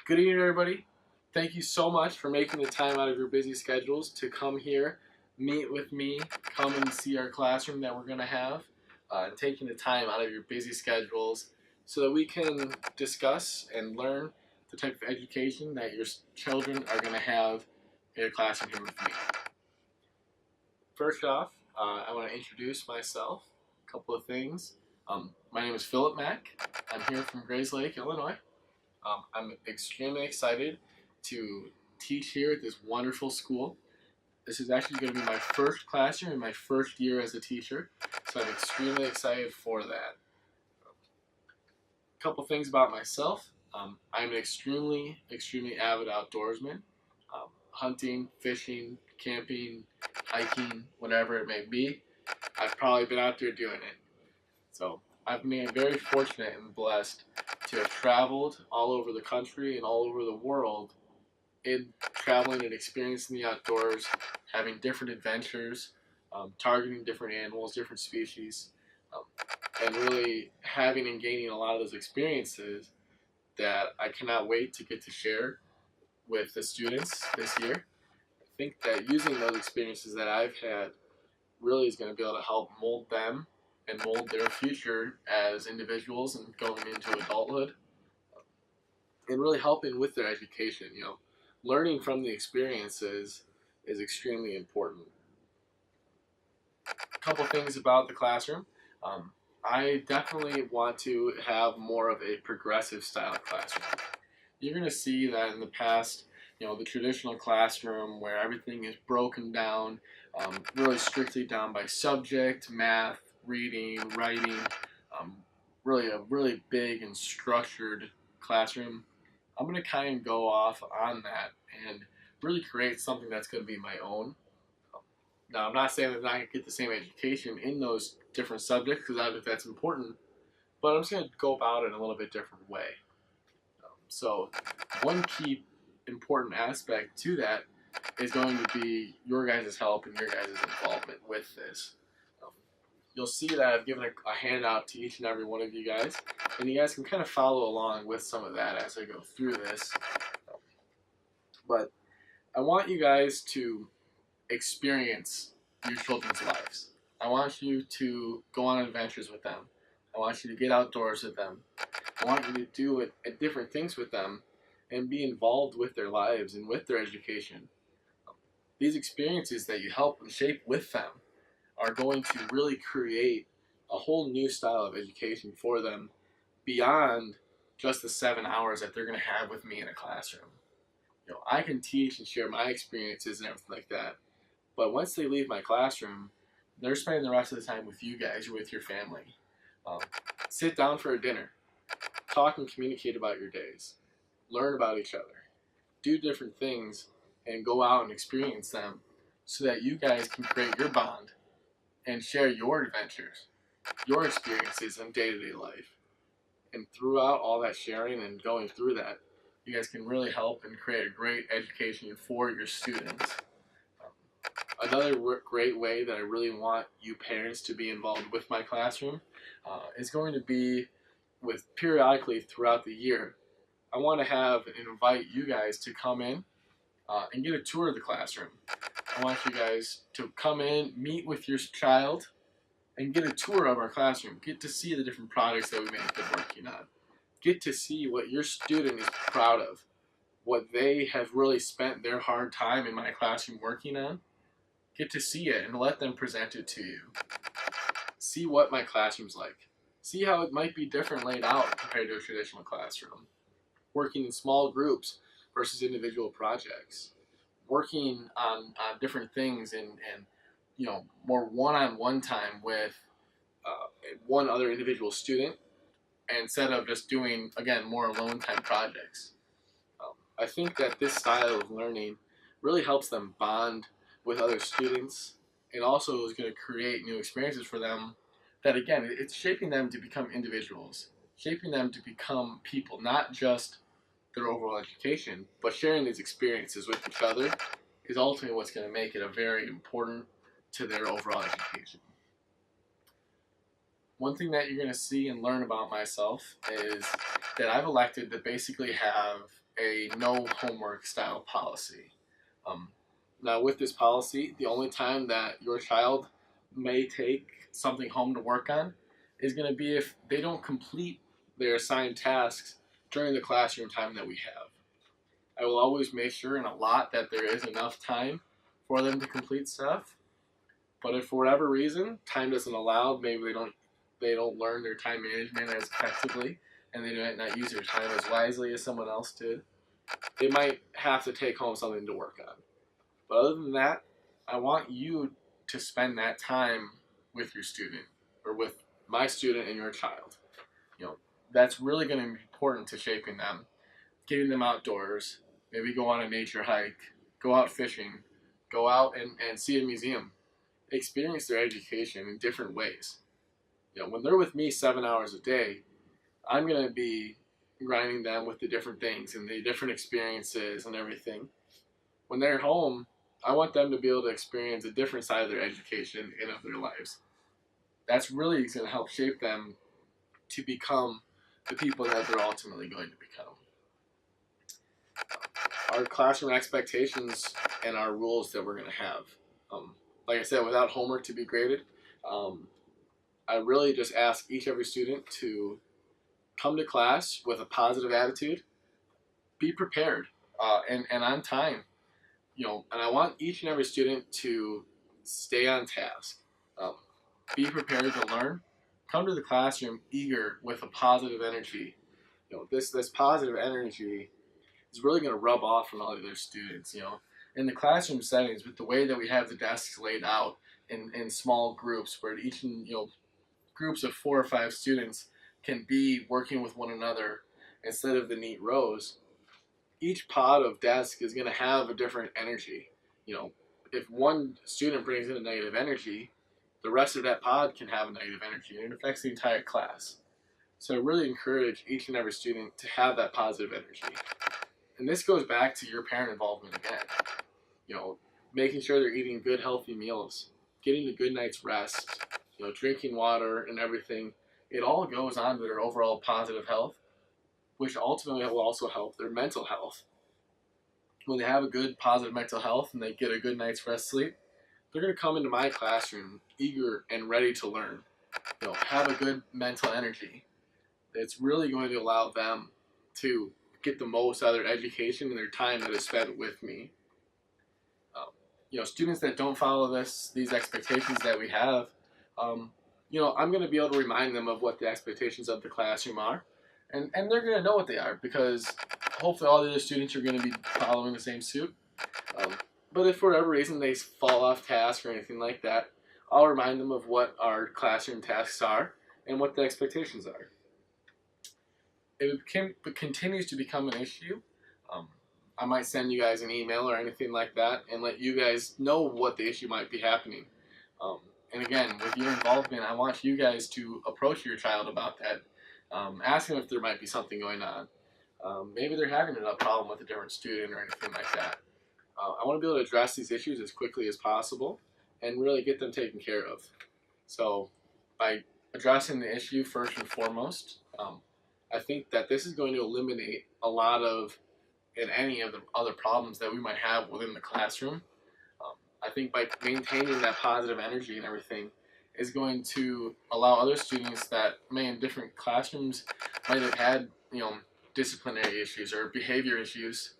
Good evening, everybody. Thank you so much for making the time out of your busy schedules to come here, meet with me, come and see our classroom that we're going to have, taking the time out of your busy schedules so that we can discuss and learn the type of education that your children are going to have in a classroom here with me. First off, I want to introduce myself, a couple of things. My name is Philip Mack. I'm here from Grayslake, Illinois. I'm extremely excited to teach here at this wonderful school. This is actually going to be my first classroom in my first year as a teacher, so I'm extremely excited for that. A couple things about myself. I'm an extremely avid outdoorsman. Hunting, fishing, camping, hiking, whatever it may be. I've probably been out there doing it. So I've been very fortunate and blessed to have traveled all over the country and all over the world in traveling and experiencing the outdoors, having different adventures, targeting different animals, different species, and really having and gaining a lot of those experiences that I cannot wait to get to share with the students this year. I think that using those experiences that I've had really is going to be able to help mold them and mold their future as individuals and going into adulthood, and really helping with their education. Learning from the experiences is extremely important. A couple things about the classroom. I definitely want to have more of a progressive style classroom. You're going to see that in the past, the traditional classroom where everything is broken down, really strictly down by subject, math, reading, writing, really a really big and structured classroom. I'm going to kind of go off on that and really create something that's going to be my own. Now, I'm not saying that I'm not going to get the same education in those different subjects, because I think that's important, but I'm just going to go about it in a little bit different way. So one key important aspect to that is going to be your guys' help and your guys' involvement with this. You'll see that I've given a handout to each and every one of you guys, and you guys can kind of follow along with some of that as I go through this. But I want you guys to experience your children's lives. I want you to go on adventures with them. I want you to get outdoors with them. I want you to do different things with them and be involved with their lives and with their education. These experiences that you help and shape with them are going to really create a whole new style of education for them beyond just the 7 hours that they're going to have with me in a classroom. I can teach and share my experiences and everything like that, but once they leave my classroom, they're spending the rest of the time with you guys or with your family. Sit down for a dinner, talk and communicate about your days, learn about each other, do different things, and go out and experience them so that you guys can create your bond and share your adventures, your experiences in day-to-day life. And throughout all that sharing and going through that, you guys can really help and create a great education for your students. Another great way that I really want you parents to be involved with my classroom is going to be with periodically throughout the year. I want to have and invite you guys to come in and get a tour of the classroom. I want you guys to come in, meet with your child, and get a tour of our classroom. Get to see the different projects that we may have been working on. Get to see what your student is proud of, what they have really spent their hard time in my classroom working on. Get to see it and let them present it to you. See what my classroom's like. See how it might be different laid out compared to a traditional classroom. Working in small groups versus individual projects. Working on different things and more one-on-one time with one other individual student instead of just doing, again, more alone time projects. I think that this style of learning really helps them bond with other students, and also is going to create new experiences for them that, again, it's shaping them to become individuals, shaping them to become people, not just their overall education, but sharing these experiences with each other is ultimately what's going to make it a very important to their overall education. One thing that you're going to see and learn about myself is that I've elected to basically have a no homework style policy. Now, with this policy, the only time that your child may take something home to work on is going to be if they don't complete their assigned tasks during the classroom time that we have. I will always make sure and allot that there is enough time for them to complete stuff. But if for whatever reason time doesn't allow, maybe they don't learn their time management as effectively, and they might not use their time as wisely as someone else did, they might have to take home something to work on. But other than that, I want you to spend that time with your student, or with my student and your child. That's really going to be important to shaping them, getting them outdoors, maybe go on a nature hike, go out fishing, go out and see a museum, experience their education in different ways. When they're with me 7 hours a day, I'm going to be grinding them with the different things and the different experiences and everything. When they're home, I want them to be able to experience a different side of their education and of their lives. That's really going to help shape them to become the people that they're ultimately going to become. Our classroom expectations and our rules that we're going to have. Like I said, without homework to be graded, I really just ask each and every student to come to class with a positive attitude, be prepared, and on time. And I want each and every student to stay on task, be prepared to learn, come to the classroom eager with a positive energy. This positive energy is really going to rub off on all the other students. In the classroom settings, with the way that we have the desks laid out in small groups, where each groups of 4 or 5 students can be working with one another instead of the neat rows. Each pod of desk is going to have a different energy. If one student brings in a negative energy, the rest of that pod can have a negative energy, and it affects the entire class. So I really encourage each and every student to have that positive energy. And this goes back to your parent involvement again. Making sure they're eating good, healthy meals, getting a good night's rest, drinking water and everything. It all goes on to their overall positive health, which ultimately will also help their mental health. When they have a good, positive mental health and they get a good night's rest sleep, they're going to come into my classroom eager and ready to learn. Have a good mental energy. It's really going to allow them to get the most out of their education and their time that is spent with me. Students that don't follow these expectations that we have, I'm going to be able to remind them of what the expectations of the classroom are. And they're going to know what they are, because hopefully all the other students are going to be following the same suit. But if for whatever reason they fall off task or anything like that, I'll remind them of what our classroom tasks are and what the expectations are. If it continues to become an issue, I might send you guys an email or anything like that and let you guys know what the issue might be happening. And again, with your involvement, I want you guys to approach your child about that. Ask them if there might be something going on. Maybe they're having a problem with a different student or anything like that. I want to be able to address these issues as quickly as possible and really get them taken care of. So by addressing the issue first and foremost, I think that this is going to eliminate a lot of and any of the other problems that we might have within the classroom. I think by maintaining that positive energy and everything is going to allow other students that may in different classrooms might have had, disciplinary issues or behavior issues.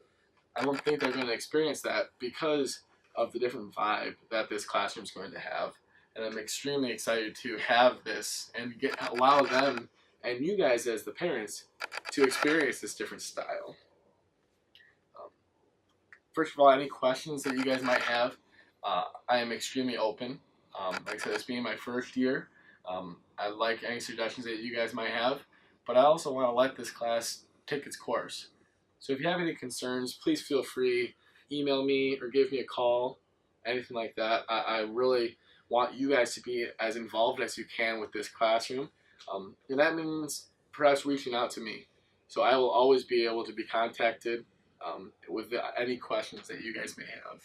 I don't think they're going to experience that because of the different vibe that this classroom is going to have. And I'm extremely excited to have this and allow them and you guys as the parents to experience this different style. First of all, any questions that you guys might have, I am extremely open. Like I said, this being my first year, I like any suggestions that you guys might have, but I also want to let this class take its course. So if you have any concerns, please feel free, email me or give me a call, anything like that. I really want you guys to be as involved as you can with this classroom, and that means perhaps reaching out to me. So I will always be able to be contacted with any questions that you guys may have.